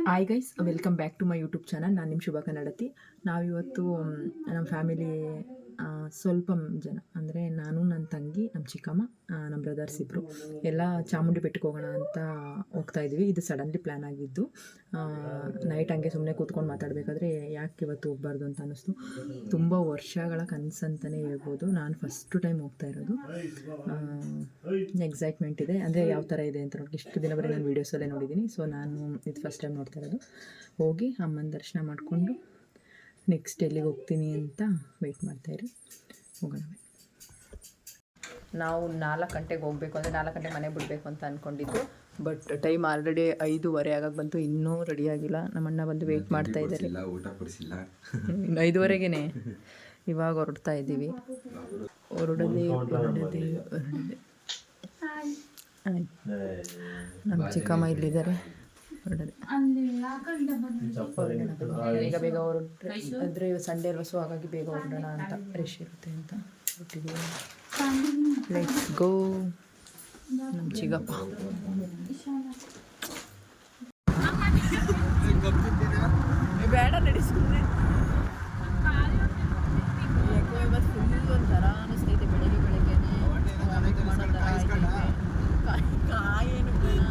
Hi guys, welcome back to my YouTube channel. ನಾನು ನಿಮ್ಮ ಶುಭ ಕನ್ನಡತಿ. ನಾವಿವತ್ತು ನಮ್ಮ ಫ್ಯಾಮಿಲಿ ಸ್ವಲ್ಪ ಜನ ಅಂದರೆ ನಾನು, ನನ್ನ ತಂಗಿ, ನಮ್ಮ ಚಿಕ್ಕಮ್ಮ, ನಮ್ಮ ಬ್ರದರ್ಸ್ ಇಬ್ಬರು ಎಲ್ಲ ಚಾಮುಂಡಿ ಬೆಟ್ಟಕ್ಕೆ ಹೋಗೋಣ ಅಂತ ಹೋಗ್ತಾಯಿದ್ವಿ. ಇದು ಸಡನ್ಲಿ ಪ್ಲ್ಯಾನ್ ಆಗಿದ್ದು. ನೈಟ್ ಹಂಗೆ ಸುಮ್ಮನೆ ಕೂತ್ಕೊಂಡು ಮಾತಾಡಬೇಕಾದ್ರೆ ಯಾಕೆ ಇವತ್ತು ಹೋಗ್ಬಾರ್ದು ಅಂತ ಅನ್ನಿಸ್ತು. ತುಂಬ ವರ್ಷಗಳ ಕನಸಂತಲೇ ಹೇಳ್ಬೋದು. ನಾನು ಫಸ್ಟು ಟೈಮ್ ಹೋಗ್ತಾ ಇರೋದು. ಎಕ್ಸೈಟ್ಮೆಂಟ್ ಇದೆ. ಅಂದರೆ ಯಾವ ಥರ ಇದೆ ಅಂತ ನೋಡಿ, ಇಷ್ಟು ದಿನ ಬರೀ ನಾನು ವೀಡಿಯೋಸಲ್ಲೇ ನೋಡಿದ್ದೀನಿ. ಸೊ ನಾನು ಇದು ಫಸ್ಟ್ ಟೈಮ್ ನೋಡ್ತಾ ಇರೋದು. ಹೋಗಿ ಅಮ್ಮನ ದರ್ಶನ ಮಾಡಿಕೊಂಡು ನೆಕ್ಸ್ಟ್ ಎಲ್ಲಿಗೆ ಹೋಗ್ತೀನಿ ಅಂತ ವೆಯ್ಟ್ ಮಾಡ್ತಾಯಿರಿ. ಹೋಗೋಣ. ನಾವು 4 ಗಂಟೆಗೆ ಹೋಗಬೇಕು, ಅಂದರೆ 4 ಗಂಟೆ ಮನೆ ಬಿಡಬೇಕು ಅಂತ ಅಂದ್ಕೊಂಡಿದ್ದು. ಬಟ್ ಟೈಮ್ ಆಲ್ರೆಡಿ 5:15 ಆಗಕ್ಕೆ ಬಂತು, ಇನ್ನೂ ರೆಡಿಯಾಗಿಲ್ಲ. ನಮ್ಮಣ್ಣ ಬಂದು ವೆಯ್ಟ್ ಮಾಡ್ತಾ ಇದ್ದಾರೆ. 5:15ಗೆ ಇವಾಗ ಹೊರಡ್ತಾ ಇದ್ದೀವಿ. ಹೊರಡದೆ ನಮ್ಮ ಚಿಕ್ಕಮ್ಮ ಇಲ್ಲಿದ್ದಾರೆ. ಈಗ ಬೇಗ ಹೊರಟ್ರೆ ಅಂದರೆ ಸಂಡೇ ಅಲ್ವಾ, ಸೊ ಹಾಗಾಗಿ ಬೇಗ ಹೊರಡೋಣ ಅಂತ, ರಶ್ ಇರುತ್ತೆ ಅಂತ ಹೊರಟಿದ್ದೀವಿ. Let's go. ನಮ್ಮ ಚಿಕ್ಕಪ್ಪ ಬೇಡ ನಡೆಸುತ್ತೆ. ಇವತ್ತು ಫುಲ್ ಒಂಥರ ಅನ್ನಿಸ್ತೈತೆ. ಬೆಳಗ್ಗೆ ಮಾಡೋ ಥರ ಕಾಯೇನು ಬೇಡ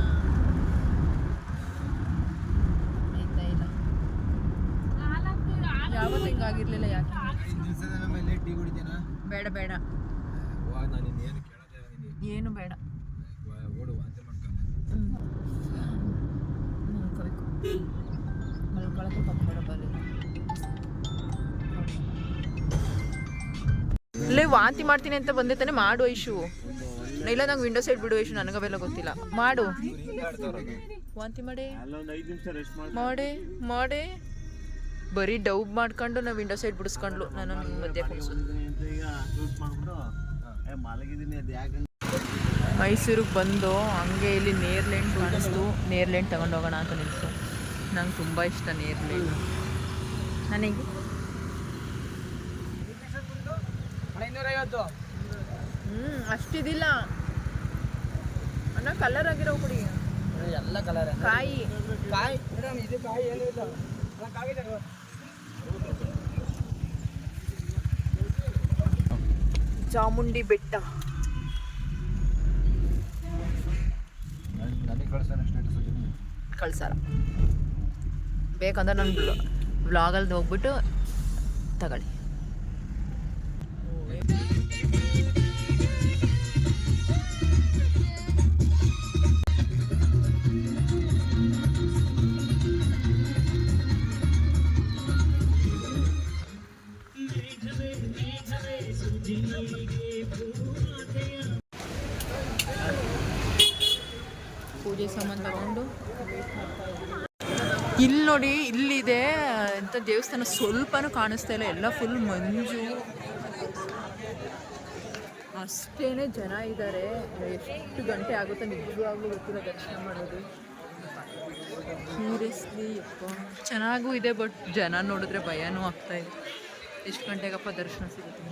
ಆಯ್ತಾ ಇಲ್ಲ. ಯಾವತ್ತು ಹಿಂಗಾಗಿರ್ಲಿಲ್ಲ. ಯಾಕೆ ಬೇಡ ಬೇಡ ಏನು ಬೇಡ. ಮಲ್ಕೊಳಕ್ಕೆ ಕಂಫರ್ಟಬಲ್ ಇದೆ. ಇಲ್ಲೇ ವಾಂತಿ ಮಾಡ್ತೀನಿ ಅಂತ ಬಂದೆ ತಾನೆ. ಮಾಡು ಐಶು. ಇಲ್ಲ, ನಂಗೆ ವಿಂಡೋ ಸೈಡ್ ಬಿಡು ಐಶು, ನನಗವೆಲ್ಲ ಗೊತ್ತಿಲ್ಲ. ಮಾಡು, ವಾಂತಿ ಮಾಡಿ ಮಾಡಿ ಮಾಡಿ ಬರೀ ಡೌಬ್ ಮಾಡ್ಕೊಂಡು ನಾವು ವಿಂಡೋ ಸೈಡ್ ಬಿಡಿಸ್ಕೊಂಡ್ಲು. ನಾನು ಮಧ್ಯೆ ಮೈಸೂರಿಗೆ ಬಂದು ಹಂಗೆ ಇಲ್ಲಿ ನೇರ್ಲೆಂಡ್ ಕಾಣಿಸ್ತು. ನೇರ್ಲೆಂಡ್ ತಗೊಂಡೋಗೋಣ ಅಂತ ನಿಲ್ತು. ನಂಗೆ ತುಂಬ ಇಷ್ಟ ನೇರ್ಲೆಂಡ್. ನನಗೆ ಅಷ್ಟಿದಿಲ್ಲ ಅಣ್ಣ. ಕಲರ್ ಆಗಿರೋ ಕುಡಿ ಎಲ್ಲ ಕಲರ್. ಕಾಯಿ ಕಾಯಿ ಇದು ಕಾಯಿ ಏನಿಲ್ಲ. ಚಾಮುಂಡಿ ಬೆಟ್ಟ. ಕಳ್ಸಲ್ಲ, ಬೇಕಂದ್ರೆ ನನ್ನ ವ್ಲಾಗಲ್ಲಿ ಹೋಗ್ಬಿಟ್ಟು ತಗೊಳ್ಳಿ. ಪೂಜೆ ಸಾಮಾನು ತಗೊಂಡು ಇಲ್ಲಿ ನೋಡಿ, ಇಲ್ಲಿದೆ ಅಂತ ದೇವಸ್ಥಾನ. ಸ್ವಲ್ಪನೂ ಕಾಣಿಸ್ತಾ ಇಲ್ಲ, ಎಲ್ಲ ಫುಲ್ ಮಂಜು. ಅಷ್ಟೇನೆ ಜನ ಇದ್ದಾರೆ. ಎಷ್ಟು ಗಂಟೆ ಆಗುತ್ತೆ ನಿಜವಾಗ್ಲೂ ಗೊತ್ತಿಲ್ಲ ದರ್ಶನ ಮಾಡೋದು. ಸೀರಿಯಸ್ಲಿ ಚೆನ್ನಾಗೂ ಇದೆ, ಬಟ್ ಜನ ನೋಡಿದ್ರೆ ಭಯನೂ ಆಗ್ತಾ ಇದೆ. ಎಷ್ಟು ಗಂಟೆಗಪ್ಪ ದರ್ಶನ ಸಿಗುತ್ತೆ?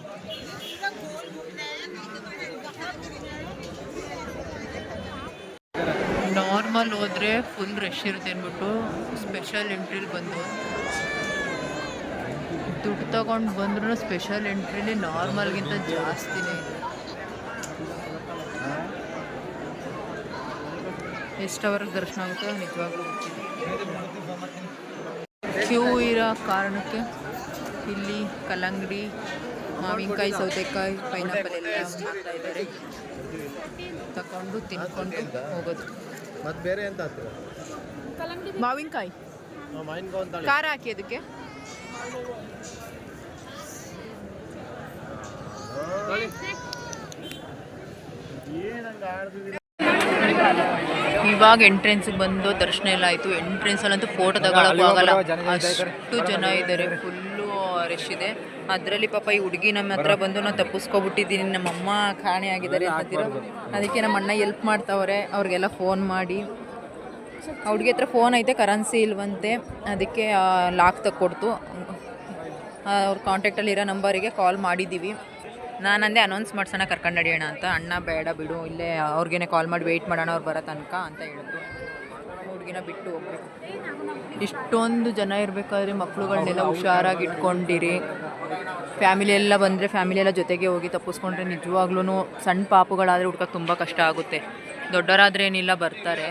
ನಾರ್ಮಲ್ ಹೋದರೆ ಫುಲ್ ರಶ್ ಇರುತ್ತೆ ಅಂದ್ಬಿಟ್ಟು ಸ್ಪೆಷಲ್ ಎಂಟ್ರಿಲಿ ಬಂದು ದುಡ್ಡು ತಗೊಂಡು ಬಂದ್ರೂ ಸ್ಪೆಷಲ್ ಎಂಟ್ರಿಲಿ ನಾರ್ಮಲ್ಗಿಂತ ಜಾಸ್ತಿನೇ ಇದೆ. ಎಷ್ಟವರೆಗೆ ದರ್ಶನ ಆಗುತ್ತೋ ನಿಜವಾಗ್ಲೂ ಗೊತ್ತಿಲ್ಲ. ಕ್ಯೂ ಇರೋ ಕಾರಣಕ್ಕೆ ಇಲ್ಲಿ ಕಲ್ಲಂಗಡಿ, ಮಾವಿನಕಾಯಿ, ಸೌತೆಕಾಯಿ, ಪೈನಾಪಲ್ ಎಲ್ಲ ಮಾಡ್ತಾ ಇದ್ದಾರೆ. ತಗೊಂಡು ತಿನ್ಕೊಂಡು ಹೋಗೋದು. ಮತ್ತೆ ಬೇರೆ ಎಂತ ಹಾಕ್ತೀರಾ? ಮಾವಿನಕಾಯಿ ಖಾರ ಹಾಕಿ ಅದಕ್ಕೆ. ಇವಾಗ ಎಂಟ್ರೆನ್ಸ್ಗೆ ಬಂದು ದರ್ಶನ ಎಲ್ಲ ಆಯಿತು. ಎಂಟ್ರೆನ್ಸಲ್ಲಂತೂ ಫೋಟೋ ತಗೊಳಕ್ಕೂ ಆಗಲ್ಲ, ಅಷ್ಟು ಜನ ಇದ್ದಾರೆ. ಫುಲ್ಲು ರಶ್ ಇದೆ. ಅದರಲ್ಲಿ ಪಾಪ ಈ ಹುಡುಗಿ ನಮ್ಮ ಹತ್ರ ಬಂದು ನಾನು ತಪ್ಪಿಸ್ಕೊಬಿಟ್ಟಿದ್ದೀನಿ, ನಮ್ಮಮ್ಮ ಕಾಣೆ ಆಗಿದ್ದಾರೆ ಅಂತಿರೋ. ಅದಕ್ಕೆ ನಮ್ಮ ಅಣ್ಣ ಎಲ್ಪ್ ಮಾಡ್ತಾವ್ರೆ ಅವ್ರಿಗೆಲ್ಲ ಫೋನ್ ಮಾಡಿ. ಆ ಹುಡುಗಿ ಹತ್ರ ಫೋನ್ ಐತೆ, ಕರೆನ್ಸಿ ಇಲ್ವಂತೆ. ಅದಕ್ಕೆ ಲಾಕ್ ತಕ್ಕೊಡ್ತು. ಅವ್ರ ಕಾಂಟ್ಯಾಕ್ಟಲ್ಲಿರೋ ನಂಬರಿಗೆ ಕಾಲ್ ಮಾಡಿದ್ದೀವಿ. ನಾನಂದೆ ಅನೌನ್ಸ್ ಮಾಡ್ಸೋಣ, ಕರ್ಕೊಂಡು ನಡೆಯೋಣ ಅಂತ. ಅಣ್ಣ ಬೇಡ ಬಿಡು, ಇಲ್ಲೇ ಅವ್ರಿಗೇನೆ ಕಾಲ್ ಮಾಡಿ ವೆಯ್ಟ್ ಮಾಡೋಣ, ಅವ್ರು ಬರೋ ತನಕ ಅಂತ ಹೇಳಿದ್ರು. ನೋಡಿ ಹುಡುಗಿನ ಬಿಟ್ಟು ಹೋಗ್ಬೇಕು. ಇಷ್ಟೊಂದು ಜನ ಇರಬೇಕಾದ್ರೆ ಮಕ್ಳುಗಳನ್ನೆಲ್ಲ ಹುಷಾರಾಗಿ ಇಟ್ಕೊಂಡಿರಿ. ಫ್ಯಾಮಿಲಿ ಎಲ್ಲ ಬಂದರೆ ಫ್ಯಾಮಿಲಿ ಎಲ್ಲ ಜೊತೆಗೆ ಹೋಗಿ ತಪ್ಪಿಸ್ಕೊಂಡ್ರೆ ನಿಜವಾಗ್ಲೂ ಸಣ್ಣ ಪಾಪುಗಳಾದರೆ ಹುಡ್ಕಕ್ಕೆ ತುಂಬ ಕಷ್ಟ ಆಗುತ್ತೆ. ದೊಡ್ಡವರಾದರೆ ಏನಿಲ್ಲ ಬರ್ತಾರೆ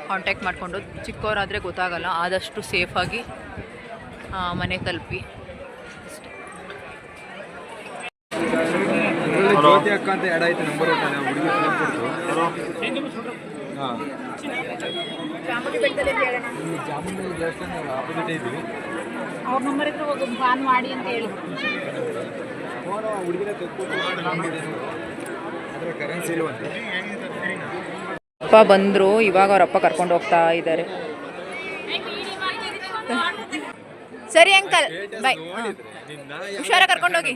ಕಾಂಟ್ಯಾಕ್ಟ್ ಮಾಡಿಕೊಂಡು, ಚಿಕ್ಕವರಾದರೆ ಗೊತ್ತಾಗಲ್ಲ. ಆದಷ್ಟು ಸೇಫಾಗಿ ಮನೆ ತಲುಪಿ ಅಷ್ಟೇ. ಜ್ಯೋತಿ ಅಕ್ಕ ಅಂತ ಆ್ಯಡ್ ಆಯ್ತು ನಂಬರ್ ಹುಡುಗಿ ಫೋನ್ ಕೊಡ್ತು. ಹಾಂ ಜಾಮೂನ್ ದೇವಸ್ಥಾನ ಆಪೋಸಿಟ್ ಇದ್ದೀವಿ. ಅವ್ರ ನಂಬರ್ ಇದ್ರೆ ಹೋಗಿ ಫೋನ್ ಮಾಡಿ ಅಂತ ಹೇಳಿ ಫೋನು ಹುಡುಗಿನ ಆದರೆ ಕರೆನ್ಸಿ ಇಲ್ವಂತೆ. ಅಪ್ಪ ಬಂದರು, ಇವಾಗ ಅವರಪ್ಪ ಕರ್ಕೊಂಡು ಹೋಗ್ತಾ ಇದ್ದಾರೆ. ಸರಿ ಅಂಕಲ್ ಬಾಯ್, ಹುಷಾರಾಗಿ ಕರ್ಕೊಂಡೋಗಿ.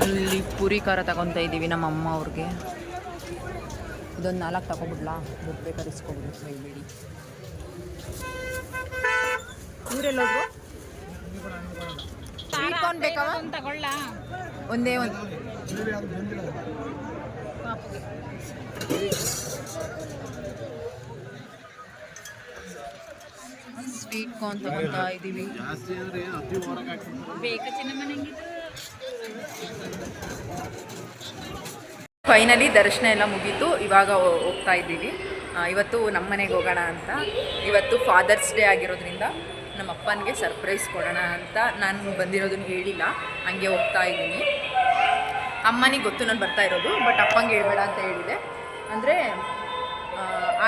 ಅಲ್ಲಿ ಪೂರಿ ಖಾರ ತಗೊತಾ ಇದ್ದೀವಿ ನಮ್ಮ ಅಮ್ಮ ಅವ್ರಿಗೆ. ಇದೊಂದು 4 ತಗೊಬಿಡ್ಲಾ, ದುಡ್ಡು ಬೇಕಾದ್ರೆ ಇಸ್ಕೊಬಿಡು, ಬೈಬೇಡಿ. ಇವರೆಲ್ಲೋದ್ರು ಸ್ವೀಟ್ ಕಾರ್ನ್ ಬೇಕಾವ? ತಗೊಳ್ಳ ಒಂದೇ ಒಂದು. ಸ್ವೀಟ್ ಕಾರ್ನ್ ತಗೊತಾ ಇದ್ದೀವಿ. ಬೇಕು ಚಿನ್ನ ಮನೆಗೆ. ಫೈನಲಿ ದರ್ಶನ ಎಲ್ಲ ಮುಗೀತು. ಇವಾಗ ಹೋಗ್ತಾ ಇದ್ದೀವಿ. ಇವತ್ತು ನಮ್ಮ ಮನೆಗೆ ಹೋಗೋಣ ಅಂತ. ಇವತ್ತು ಫಾದರ್ಸ್ ಡೇ ಆಗಿರೋದ್ರಿಂದ ನಮ್ಮ ಅಪ್ಪನಿಗೆ ಸರ್ಪ್ರೈಸ್ ಕೊಡೋಣ ಅಂತ ನಾನು ಬಂದಿರೋದನ್ನು ಹೇಳಿಲ್ಲ, ಹಂಗೆ ಹೋಗ್ತಾ ಇದ್ದೀನಿ. ಅಮ್ಮನಿಗೆ ಗೊತ್ತು ನಾನು ಬರ್ತಾ ಇರೋದು, ಬಟ್ ಅಪ್ಪಂಗೆ ಹೇಳ್ಬೇಡ ಅಂತ ಹೇಳಿದೆ. ಅಂದರೆ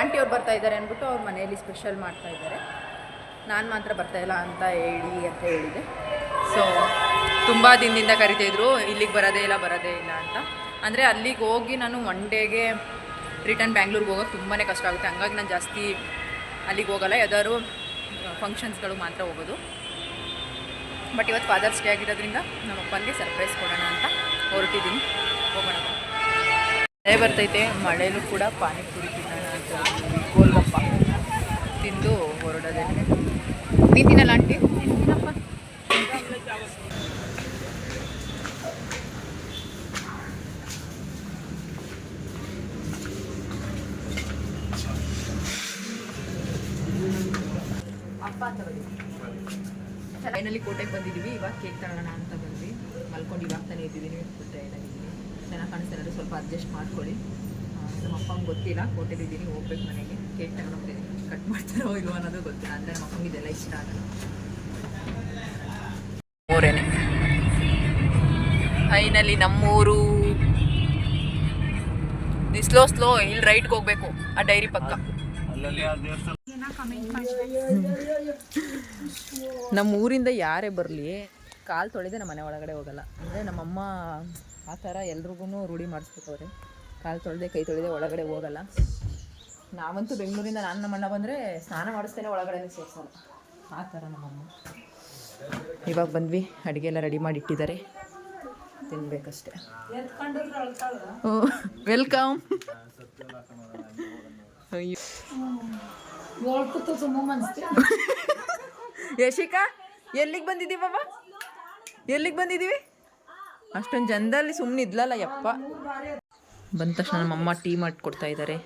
ಆಂಟಿಯವ್ರು ಬರ್ತಾ ಇದ್ದಾರೆ ಅಂದ್ಬಿಟ್ಟು ಅವ್ರ ಮನೆಯಲ್ಲಿ ಸ್ಪೆಷಲ್ ಮಾಡ್ತಾ ಇದ್ದಾರೆ, ನಾನು ಮಾತ್ರ ಬರ್ತಾಯಿಲ್ಲ ಅಂತ ಹೇಳಿ ಅಂತ ಹೇಳಿದೆ. ಸೊ ತುಂಬ ದಿನದಿಂದ ಕರಿತಾಯಿದ್ರು, ಇಲ್ಲಿಗೆ ಬರೋದೇ ಇಲ್ಲ ಅಂತ. ಅಂದರೆ ಅಲ್ಲಿಗೆ ಹೋಗಿ ನಾನು 1 ಡೇಗೆ ರಿಟರ್ನ್ ಬ್ಯಾಂಗ್ಳೂರ್ಗೆ ಹೋಗೋಕೆ ತುಂಬಾ ಕಷ್ಟ ಆಗುತ್ತೆ. ಹಂಗಾಗಿ ನಾನು ಜಾಸ್ತಿ ಅಲ್ಲಿಗೆ ಹೋಗಲ್ಲ, ಯಾವ್ದಾದ್ರು ಫಂಕ್ಷನ್ಸ್ಗಳು ಮಾತ್ರ ಹೋಗೋದು. ಬಟ್ ಇವತ್ತು ಫಾದರ್ಸ್ ಡೇ ಆಗಿರೋದ್ರಿಂದ ನಮ್ಮ ಅಪ್ಪನಿಗೆ ಸರ್ಪ್ರೈಸ್ ಕೊಡೋಣ ಅಂತ ಹೊರಟಿದ್ದೀನಿ. ಹೋಗೋಣ. ಮಳೆ ಬರ್ತೈತೆ, ಮಳೆಯಲ್ಲೂ ಕೂಡ ಪಾನಿಪುರಿ ತಿನ್ನೋಣ ಅಂತ ಗೋಲ್ಗಪ್ಪ ತಿಂದು ಹೊರಡೋದೇ. ನೀನು ತಿನ್ನಲ್ಲ ಆಂಟಿ? ತಿನ್ನಪ್ಪ. ಫೈನಲಿ ಕೋಟೆಗೆ ಬಂದಿದ್ದೀವಿ. ಇವಾಗ ಕೇಕ್ ತಗೊಳ್ಳೋಣ ಅಂತ ಬಂದ್ವಿ. ಮಲ್ಕೊಂಡು ಇವಾಗ ತಾನೇ ಇದ್ದಿದ್ದೀನಿ, ಫುಲ್ ಆಗಿದ್ದೀನಿ. ಚೆನ್ನಾಗಿ ಕಾಣಿಸ್ತಾರೆ, ಸ್ವಲ್ಪ ಅಡ್ಜಸ್ಟ್ ಮಾಡ್ಕೊಳ್ಳಿ. ನಮ್ಮ ಅಪ್ಪಂಗೆ ಗೊತ್ತಿಲ್ಲ, ಕೋಟೆಲಿದ್ದೀನಿ, ಹೋಗ್ಬೇಕು ಮನೆಗೆ. ಕೇಕ್ ತಗೊಂಡು ಹೋಗ್ತಿದ್ದೀನಿ, ಕಟ್ ಮಾಡ್ತಾರೋ ಇಲ್ವೋ ಅನ್ನೋದು ಗೊತ್ತಿಲ್ಲ. ಅಂದರೆ ನಮ್ಮ ಅಪ್ಪಂಗೆ ಇದೆಲ್ಲ ಇಷ್ಟ ಆಗಲ್ಲ. ಊರೇನೆ ಫೈನಲಿ ನಮ್ಮೂರು. ಸ್ಲೋ ಇಲ್ಲಿ ರೈಟ್ಗೆ ಹೋಗ್ಬೇಕು, ಆ ಡೈರಿ ಪಕ್ಕ. ನಮ್ಮ ಊರಿಂದ ಯಾರೇ ಬರಲಿ ಕಾಲು ತೊಳೆದೇ ನಮ್ಮ ಮನೆ ಒಳಗಡೆ ಹೋಗಲ್ಲ. ಅಂದರೆ ನಮ್ಮಮ್ಮ ಆ ಥರ ಎಲ್ರಿಗೂ ರೂಢಿ ಮಾಡಿಸ್ಬೇಕವ್ರೆ, ಕಾಲು ತೊಳೆದೆ ಕೈ ತೊಳೆದೆ ಒಳಗಡೆ ಹೋಗಲ್ಲ. ನಾವಂತೂ ಬೆಂಗಳೂರಿಂದ ನಾನು ನಮ್ಮಣ್ಣ ಬಂದರೆ ಸ್ನಾನ ಮಾಡಿಸ್ತೇನೆ, ಒಳಗಡೆ ಸೇರಿಸಲ್ಲ. ಆ ಥರ ನಮ್ಮಮ್ಮ. ಇವಾಗ ಬಂದ್ವಿ, ಅಡುಗೆ ಎಲ್ಲ ರೆಡಿ ಮಾಡಿ ಇಟ್ಟಿದ್ದಾರೆ, ತಿನ್ಬೇಕಷ್ಟೆ. ವೆಲ್ಕಮ್. ಅಯ್ಯೋ ಯಶಿಕಾ, ಎಲ್ಲಿಗೆ ಬಂದಿದ್ದೀವಿ ಬಾಬಾ? ಎಲ್ಲಿಗೆ ಬಂದಿದ್ದೀವಿ? ಅಷ್ಟೊಂದು ಜನದಲ್ಲಿ ಸುಮ್ಮನೆ ಇದ್ಲಲ್ಲ ಯಪ್ಪ. ಬಂದ ತಕ್ಷಣ ನಮ್ಮಮ್ಮ ಟೀ ಮಾಡಿಕೊಡ್ತಾ ಇದ್ದಾರೆ.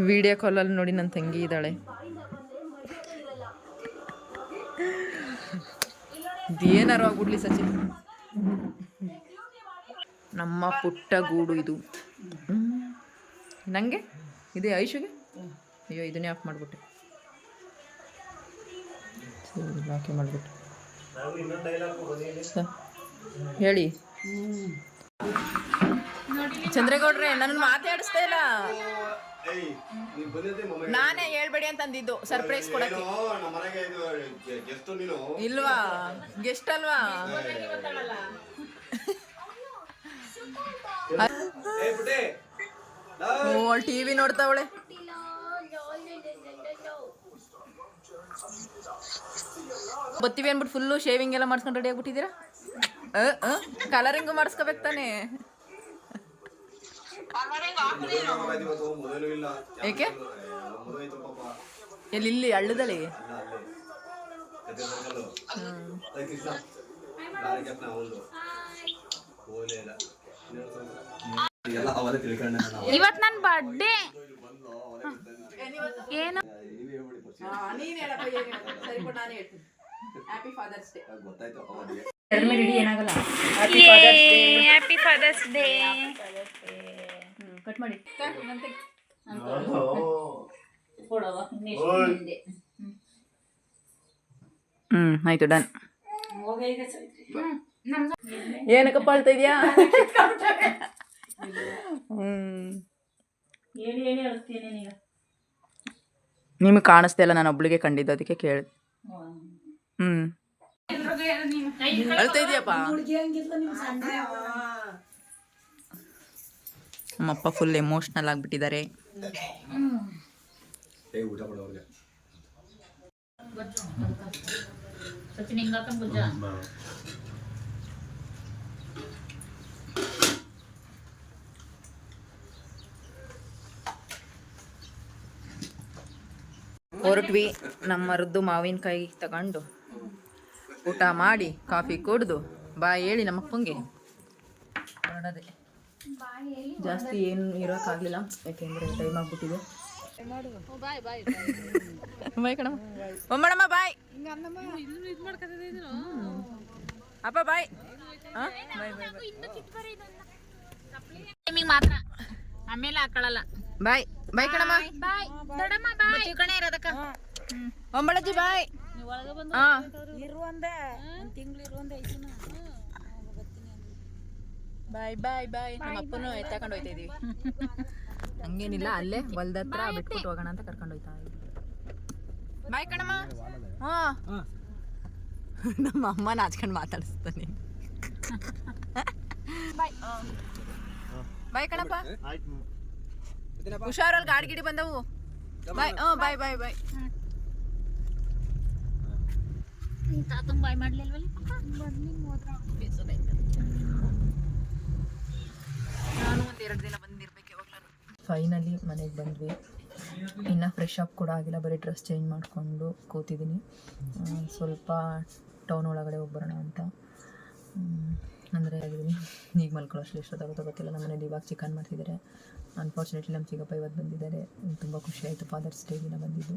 ವಿಡಿಯೋ ಕಾಲಲ್ಲಿ ನೋಡಿ ನನ್ನ ತಂಗಿ ಇದ್ದಾಳೆ. ಇದೇನಾರು ಆಗ್ಬಿಡ್ಲಿ ಸಚಿನ್. ನಮ್ಮ ಪುಟ್ಟ ಗೂಡು ಇದು. ನನಗೆ ಇದೆ ಐಶುಗೆ. ಅಯ್ಯೋ ಇದನ್ನೇ ಆಫ್ ಮಾಡಿಬಿಟ್ಟೆ, ಆಕೆ ಮಾಡಿಬಿಟ್ಟೆ. ಹೇಳಿ ಚಂದ್ರೇಗೌಡ್ರೆ, ನನ್ನ ಮಾತಾಡಿಸ್ತಾ ಇಲ್ಲ. ನಾನೇ ಹೇಳ್ಬೇಡಿ ಅಂತ ಅಂದಿದ್ದು ಸರ್ಪ್ರೈಸ್ ಕೊಡಕ್ಕೆ. ಇಲ್ವಾ, ಗೆಸ್ಟ್ ಅಲ್ವಾ? ಟಿವಿ ನೋಡ್ತಾವಳೆ. ಬತ್ತೀವಿ ಅಂದ್ಬಿಟ್ಟು ಫುಲ್ಲು ಶೇವಿಂಗ್ ಎಲ್ಲ ಮಾಡಿಸ್ಕೊಂಡು ರೆಡಿ ಆಗ್ಬಿಟ್ಟಿದ್ದೀರಾ? ಕಲರಿಂಗು ಮಾಡಿಸ್ಕೋಬೇಕು ತಾನೇ? ಏಕೆ? ಎಲ್ಲಿ ಹಳ್ಳದಲ್ಲಿ? ಇವತ್ತು ನನ್ನ ಬರ್ಡೇ ಏನು ಹ್ಯಾಪಿ ಫಾದರ್ಸ್ ಡೇ. ಕಟ್ ಮಾಡಿ ಆಯ್ತು ಡನ್. ಏನಕ್ಕಪ್ಪ ಅಳ್ತಾ ಇದೆಯಾ? ನಿಮಗೆ ಕಾಣಿಸ್ತಾ ಇಲ್ಲ, ನಾನು ಒಬ್ಳಿಗೆ ಕಂಡಿದ್ದು, ಅದಕ್ಕೆ ಕೇಳಿದೆ. ಅಳ್ತಾ ಇದೆಯಪ್ಪ? ನಮ್ಮಪ್ಪ ಫುಲ್ ಎಮೋಷ್ನಲ್ ಆಗಿಬಿಟ್ಟಿದ್ದಾರೆ. ಹೊರಟ್ವಿ. ನಮ್ಮರದ್ದು ಮಾವಿನಕಾಯಿ ತಗೊಂಡು ಊಟ ಮಾಡಿ ಕಾಫಿ ಕುಡ್ದು ಬಾಯ್ ಹೇಳಿ ನಮ್ಮಪ್ಪಂಗೆ ಹೊರಡೋದೆ. ಜಾಸ್ತಿ ಏನು ಇರೋಕ್ಕಾಗಲಿಲ್ಲ, ಯಾಕೆಂದರೆ ಟೈಮ್ ಆಗ್ಬಿಟ್ಟಿದೆ. ಬಾಯ್ ಕಣಮ್ಮ, ಒಮ್ಮಡಮ್ಮ ಬಾಯ್, ಅಪ್ಪ ಬಾಯ್. ಮಾತ್ರ ಆಮೇಲೆ ಹಾಕೊಳ್ಳಲ್ಲ. ಬಾಯ್ ಬಾಯ್ ಕಣಮ್ಮ, ಬಾಯ್ ದೊಡ್ಡಮ್ಮ, ಬಾಯ್ ಕಣೆ ಇರೋದಕ್ಕ. ಒಂಬಳಜ್ಜಿ ಬಾಯ್. ಬಾಯ್ ಬಾಯ್ ಬಾಯ್. ನಮ್ಮ ಅಪ್ಪನೂ ಎತ್ತಾಕೊಂಡು ಹೋಯ್ತಾ ಇದೀವಿ. ಹಂಗೇನಿಲ್ಲ, ಅಲ್ಲೇ ಹೊಲ್ದ ಹತ್ರ ಬಿಟ್ಬಿಟ್ಟು ಹೋಗೋಣ ಅಂತ ಕರ್ಕೊಂಡು ಹೋಯ್ತಾ ಇದ್ವಿ. ಬಾಯ್ ಕಣಮ್ಮ. ನಮ್ಮ ಅಮ್ಮ ನಾಚ್ಕೊಂಡು ಮಾತಾಡಿಸ್ತಾನೆ. ಬಾಯ್ ಕಣಪ್ಪ, ಹುಷಾರಲ್ಲಿ ಗಾಡಿ ಗಿಡಿ ಬಂದವು. ಬಾಯ್. ಬಾಯ್ ಬಾಯ್ ಬಾಯ್. ಬಾಯ್ ಮಾಡ್ಲಿಲ್ವಲ್ಲ. ನಾನು ಒಂದು 2 ದಿನ ಬಂದಿರ್ಬೇಕು ಯಾವಾಗಲೂ. ಫೈನಲಿ ಮನೆಗೆ ಬಂದ್ವಿ. ಇನ್ನು ಫ್ರೆಶ್ ಅಪ್ ಕೂಡ ಆಗಿಲ್ಲ, ಬರೀ ಡ್ರೆಸ್ ಚೇಂಜ್ ಮಾಡಿಕೊಂಡು ಕೂತಿದ್ದೀನಿ. ಸ್ವಲ್ಪ ಟೌನ್ ಒಳಗಡೆ ಹೋಗಿ ಬರೋಣ ಅಂತ ಅಂದರೆ ಆಗಿದ್ದೀನಿ. ಈಗ ಮಲ್ಕೊಳ್ಳೋಷ್ಟು ಎಷ್ಟೊತ್ತಾಗುತ್ತೋ ಗೊತ್ತಿಲ್ಲ. ನಮ್ಮ ಮನೇಲಿ ಇವಾಗ ಚಿಕನ್ ಮಾಡ್ತಿದ್ದಾರೆ. ಅನ್ಫಾರ್ಚುನೇಟ್ಲಿ ನಮ್ಮ ಚಿಕ್ಕಪ್ಪ ಇವತ್ತು ಬಂದಿದ್ದಾರೆ. ತುಂಬ ಖುಷಿ ಆಯಿತು. ಫಾದರ್ಸ್ ಡೇ ದಿನ ಬಂದಿದ್ದು.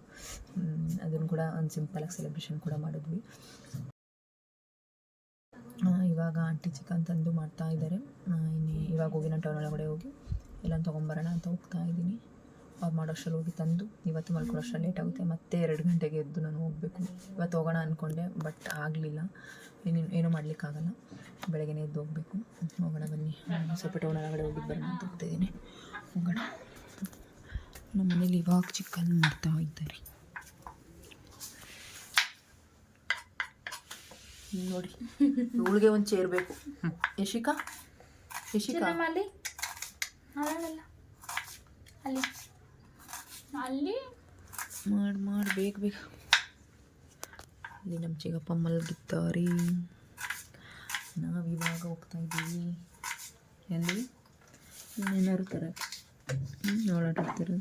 ಅದನ್ನು ಕೂಡ ಒಂದು ಸಿಂಪಲಾಗಿ ಸೆಲೆಬ್ರೇಷನ್ ಕೂಡ ಮಾಡಿದ್ವಿ. ಇವಾಗ ಆಂಟಿ ಚಿಕನ್ ತಂದು ಮಾಡ್ತಾ ಇದ್ದಾರೆ. ಇವಾಗ ಹೋಗಿ ನಾನು ಟೌನ್ ಒಳಗಡೆ ಹೋಗಿ ಎಲ್ಲ ತೊಗೊಂಬರೋಣ ಅಂತ ಹೋಗ್ತಾ ಇದ್ದೀನಿ. ಅವ್ರು ಮಾಡೋಷ್ಟರಲ್ಲಿ ಹೋಗಿ ತಂದು ಇವತ್ತು ಮಲ್ಕೊಳ್ಳೋಷ್ಟರಲ್ಲಿ ಲೇಟ್ ಆಗುತ್ತೆ. ಮತ್ತೆ 2 ಗಂಟೆಗೆ ಎದ್ದು ನಾನು ಹೋಗಬೇಕು. ಇವತ್ತು ಹೋಗೋಣ ಅಂದ್ಕೊಂಡೆ, ಬಟ್ ಆಗಲಿಲ್ಲ. ಏನೂ ಮಾಡಲಿಕ್ಕಾಗಲ್ಲ. ಬೆಳಗ್ಗೆ ಎದ್ದು ಹೋಗಬೇಕು. ಹೋಗೋಣ ಬನ್ನಿ, ಸ್ವಲ್ಪ ಟೌನ್ ಒಳಗಡೆ ಹೋಗಿ ಬರೋಣ ಅಂತ ಹೋಗ್ತಾಯಿದ್ದೀನಿ. ಹೋಗೋಣ. ನಮ್ಮ ಮನೇಲಿ ಇವಾಗ ಚಿಕನ್ ಮಾಡ್ತಾ ಇದ್ದಾರೆ ನೋಡಿ. ಇವಳಿಗೆ ಒಂದು ಚೇರ್ ಬೇಕು. ಯಶಿಕಾ ಅಲ್ಲಿ ಅಲ್ಲಿ ಮಾಡಿ ಬೇಕು. ಅಲ್ಲಿ ನಮ್ಮ ಚಿಕ್ಕಪ್ಪ ಮಲಗಿದ್ದಾರೆ. ನಾವಿವಾಗ ಹೋಗ್ತಾ ಇದ್ದೀವಿ. ಎಲ್ಲಿ ಏನಾದ್ರು ಥರ ಓಡಾಡ್ತಾರೆ.